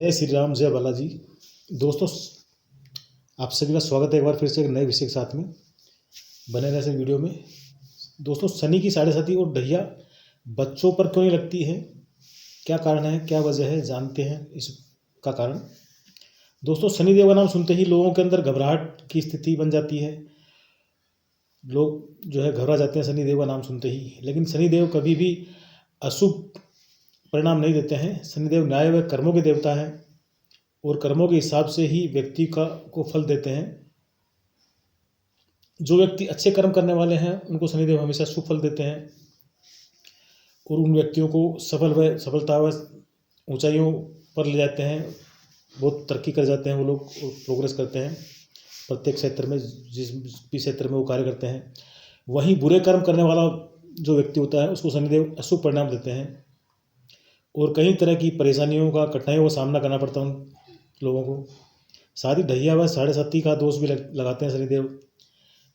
जय श्री राम, जय बालाजी। दोस्तों, आप सभी का स्वागत है एक बार फिर से एक नए विषय के साथ में। बने रहे इस वीडियो में। दोस्तों, शनि की साढ़े साती और ढैया बच्चों पर क्यों नहीं लगती है, क्या कारण है, क्या वजह है, जानते हैं इसका कारण। दोस्तों, शनिदेव का नाम सुनते ही लोगों के अंदर घबराहट की स्थिति बन जाती है। लोग जो है घबरा जाते हैं शनिदेव का नाम सुनते ही। लेकिन शनिदेव कभी भी अशुभ परिणाम नहीं देते हैं। शनिदेव न्याय व कर्मों के देवता हैं और कर्मों के हिसाब से ही व्यक्ति को फल देते हैं। जो व्यक्ति अच्छे कर्म करने वाले हैं उनको शनिदेव हमेशा शुभ फल देते हैं और उन व्यक्तियों को सफलता व ऊंचाइयों पर ले जाते हैं। बहुत तरक्की कर जाते हैं वो लोग और प्रोग्रेस करते हैं प्रत्येक क्षेत्र में, जिस भी क्षेत्र में वो कार्य करते हैं। वहीं बुरे कर्म करने वाला जो व्यक्ति होता है उसको शनिदेव अशुभ परिणाम देते हैं और कई तरह की परेशानियों का, कठिनाइयों का सामना करना पड़ता है उन लोगों को। साथ ही ढैया व साढ़े साती का दोष भी लगाते हैं शनिदेव।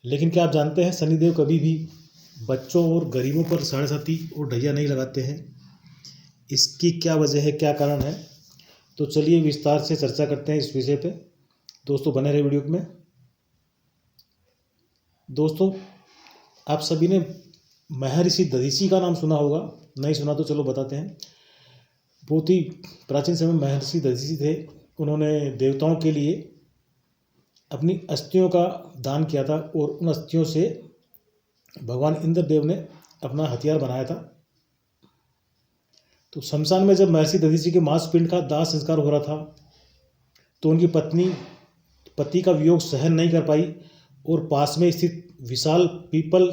लेकिन क्या आप जानते हैं शनिदेव कभी भी बच्चों और गरीबों पर साढ़े साती और ढैया नहीं लगाते हैं। इसकी क्या वजह है, क्या कारण है, तो चलिए विस्तार से चर्चा करते हैं इस विषय पे। दोस्तों, बने रहे वीडियो में। दोस्तों, आप सभी ने महर्षि दधीचि का नाम सुना होगा। नहीं सुना तो चलो बताते हैं। बहुत ही प्राचीन समय में महर्षि दधीचि थे। उन्होंने देवताओं के लिए अपनी अस्थियों का दान किया था और उन अस्थियों से भगवान इंद्रदेव ने अपना हथियार बनाया था। तो शमशान में जब महर्षि दधीचि के मांस पिंड का दाह संस्कार हो रहा था तो उनकी पत्नी पति का वियोग सहन नहीं कर पाई और पास में स्थित विशाल पीपल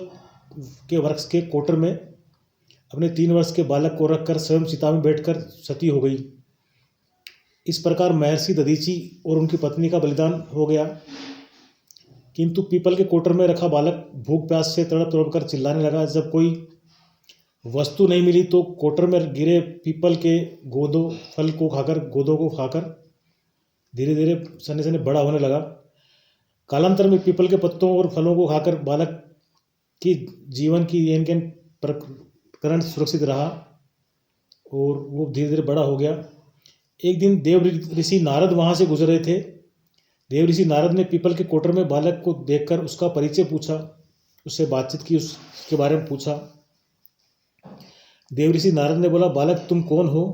के वृक्ष के कोटर में अपने 3 वर्ष के बालक को रखकर स्वयं चिता में बैठकर सती हो गई। इस प्रकार महर्षि दधीचि और उनकी पत्नी का बलिदान हो गया। किंतु पीपल के कोटर में रखा बालक भूख प्यास से तड़प तड़प कर चिल्लाने लगा। जब कोई वस्तु नहीं मिली तो कोटर में गिरे पीपल के गोदों को खाकर धीरे धीरे सने सने बड़ा होने लगा। कालांतर में पीपल के पत्तों और फलों को खाकर बालक की जीवन की प्रकरण सुरक्षित रहा और वो धीरे धीरे बड़ा हो गया। एक दिन देव ऋषि नारद वहाँ से गुजर रहे थे। देव ऋषि नारद ने पीपल के कोटर में बालक को देखकर उसका परिचय पूछा, उससे बातचीत की, उसके बारे में पूछा। देव ऋषि नारद ने बोला, बालक तुम कौन हो?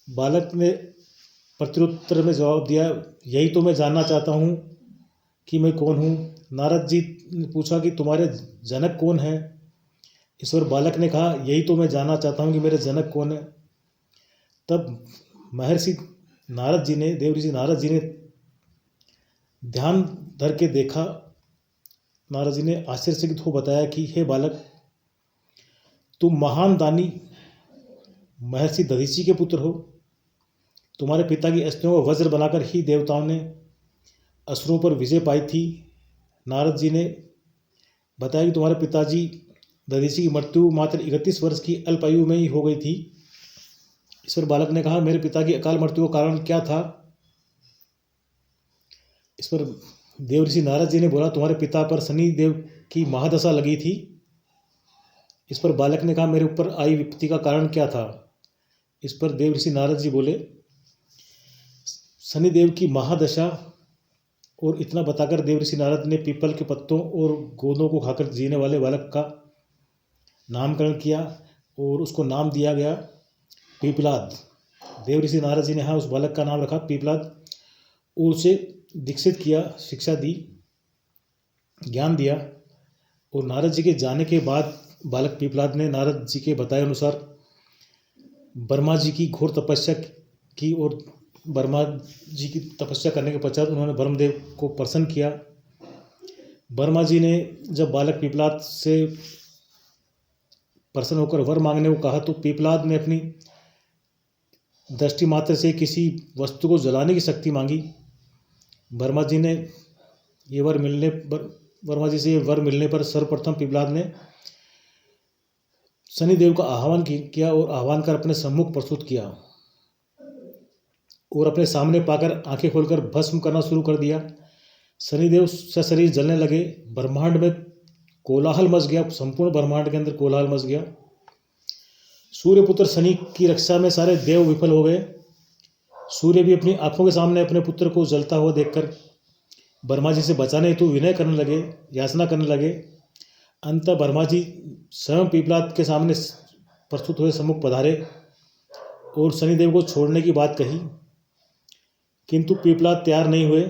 बालक ने प्रत्युत्तर में जवाब दिया, यही तो मैं जानना चाहता हूँ कि मैं कौन हूँ। नारद जी ने पूछा कि तुम्हारे जनक कौन है? इस पर बालक ने कहा, यही तो मैं जानना चाहता हूँ कि मेरे जनक कौन है। तब महर्षि नारद जी ने, देव ऋषि नारद जी ने ध्यान धर के देखा। नारद जी ने आश्चर्यचकित हो बताया कि हे बालक, तुम महान दानी महर्षि दधीचि के पुत्र हो। तुम्हारे पिता की अस्थियों को वज्र बनाकर ही देवताओं ने असुरों पर विजय पाई थी। नारद जी ने बताया कि तुम्हारे पिताजी दधीचि की मृत्यु मात्र 31 वर्ष की अल्प आयु में ही हो गई थी। इस पर बालक ने कहा, मेरे पिता की अकाल मृत्यु का कारण क्या था? इस पर देव ऋषि नारद जी ने बोला, तुम्हारे पिता पर शनि देव की महादशा लगी थी। इस पर बालक ने कहा, मेरे ऊपर आई विपत्ति का कारण क्या था? इस पर देव ऋषि नारद जी बोले, शनिदेव की महादशा। और इतना बताकर देव ऋषि नारद ने पीपल के पत्तों और गोंदों को खाकर जीने वाले बालक का नामकरण किया और उसको नाम दिया गया पीपलाद। देव ऋषि नारद जी ने उस बालक का नाम रखा पीपलाद और उसे दीक्षित किया, शिक्षा दी, ज्ञान दिया। और नारद जी के जाने के बाद बालक पीपलाद ने नारद जी के बताए अनुसार ब्रह्मा जी की घोर तपस्या की और ब्रह्मा जी की तपस्या करने के पश्चात उन्होंने ब्रह्मदेव को प्रसन्न किया। ब्रह्मा जी ने जब बालक पीपलाद से प्रसन्न होकर वर मांगने को कहा तो पीपलाद ने अपनी दृष्टि मात्र से किसी वस्तु को जलाने की शक्ति मांगी। ब्रह्मा जी से ये वर मिलने पर सर्वप्रथम पीपलाद ने शनिदेव का आह्वान किया और आह्वान कर अपने सम्मुख प्रस्तुत किया और अपने सामने पाकर आंखें खोलकर भस्म करना शुरू कर दिया। शनिदेव से शरीर जलने लगे। ब्रह्मांड में कोलाहल मच गया, संपूर्ण ब्रह्मांड के अंदर कोलाहल मच गया। सूर्यपुत्र शनि की रक्षा में सारे देव विफल हो गए। सूर्य भी अपनी आंखों के सामने अपने पुत्र को जलता हुआ देखकर ब्रह्मा जी से बचाने हेतु विनय करने लगे, याचना करने लगे। अंततः ब्रह्मा जी स्वयं पीपलाद के सामने प्रस्तुत हुए सम्मुख पधारे और शनिदेव को छोड़ने की बात कही, किंतु पीपलाद तैयार नहीं हुए।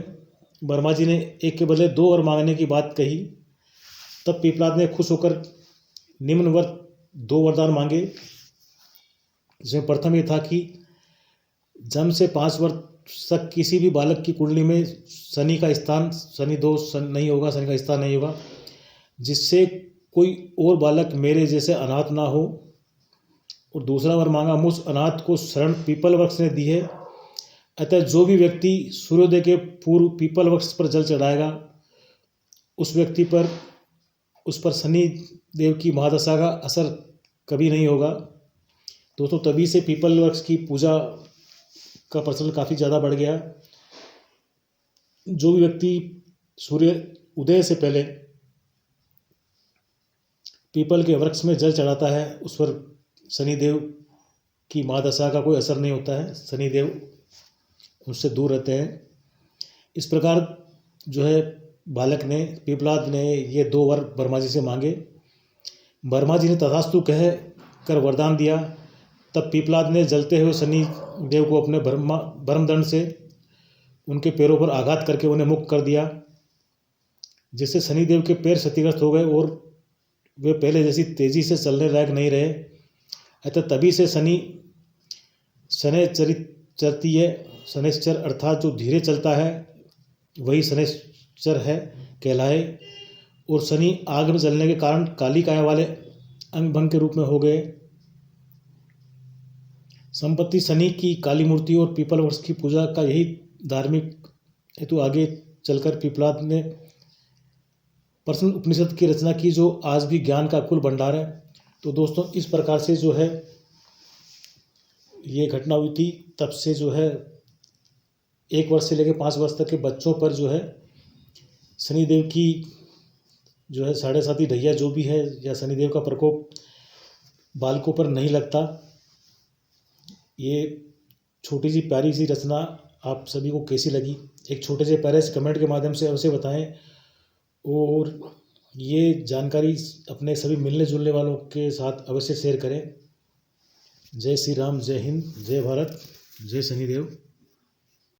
ब्रह्मा जी ने एक के बदले 2 वर मांगने की बात कही। तब पीपलाद ने खुश होकर निम्न वर 2 वरदान मांगे, जिसमें प्रथम ये था कि जन्म से 5 वर्ष तक किसी भी बालक की कुंडली में शनि का स्थान, शनि दोष नहीं होगा, शनि का स्थान नहीं होगा, जिससे कोई और बालक मेरे जैसे अनाथ ना हो। और दूसरा वर मांगा, मुझ अनाथ को शरण पीपल वृक्ष ने दी है, अतः जो भी व्यक्ति सूर्योदय के पूर्व पीपल वृक्ष पर जल चढ़ाएगा उस पर शनि देव की महादशा का असर कभी नहीं होगा। दोस्तों, तभी से पीपल वृक्ष की पूजा का प्रचलन काफ़ी ज़्यादा बढ़ गया। जो भी व्यक्ति सूर्य उदय से पहले पीपल के वृक्ष में जल चढ़ाता है उस पर शनिदेव की महादशा का कोई असर नहीं होता है, शनिदेव उनसे दूर रहते हैं। इस प्रकार जो है बालक ने, पीपलाद ने ये 2 वर ब्रह्मा जी से मांगे। ब्रह्मा जी ने तथास्तु कह कर वरदान दिया। तब पीपलाद ने जलते हुए शनि देव को अपने ब्रह्मदंड से उनके पैरों पर आघात करके उन्हें मुक्त कर दिया, जिससे शनिदेव के पैर क्षतिग्रस्त हो गए और वे पहले जैसी तेजी से चलने लायक नहीं रहे। अतः तभी से शनैश्चर अर्थात जो धीरे चलता है वही शनैश्चर है कहलाए। और शनि आग में जलने के कारण काली काया वाले अंग भंग के रूप में हो गए। संपत्ति शनि की काली मूर्ति और पीपल वृक्ष की पूजा का यही धार्मिक हेतु आगे चलकर पीपलाद ने प्रश्न उपनिषद की रचना की, जो आज भी ज्ञान का कुल भंडार है। तो दोस्तों, इस प्रकार से जो है ये घटना हुई थी। तब से जो है 1 वर्ष से लेकर 5 वर्ष तक के बच्चों पर जो है शनिदेव की जो है 7.5 ढैया जो भी है या शनिदेव का प्रकोप बालकों पर नहीं लगता। ये छोटी सी प्यारी सी रचना आप सभी को कैसी लगी, एक छोटे से प्यारे से कमेंट के माध्यम से अवश्य बताएं। और ये जानकारी अपने सभी मिलने जुलने वालों के साथ अवश्य शेयर करें। जय श्री राम, जय हिंद, जय भारत, जय शनिदेव।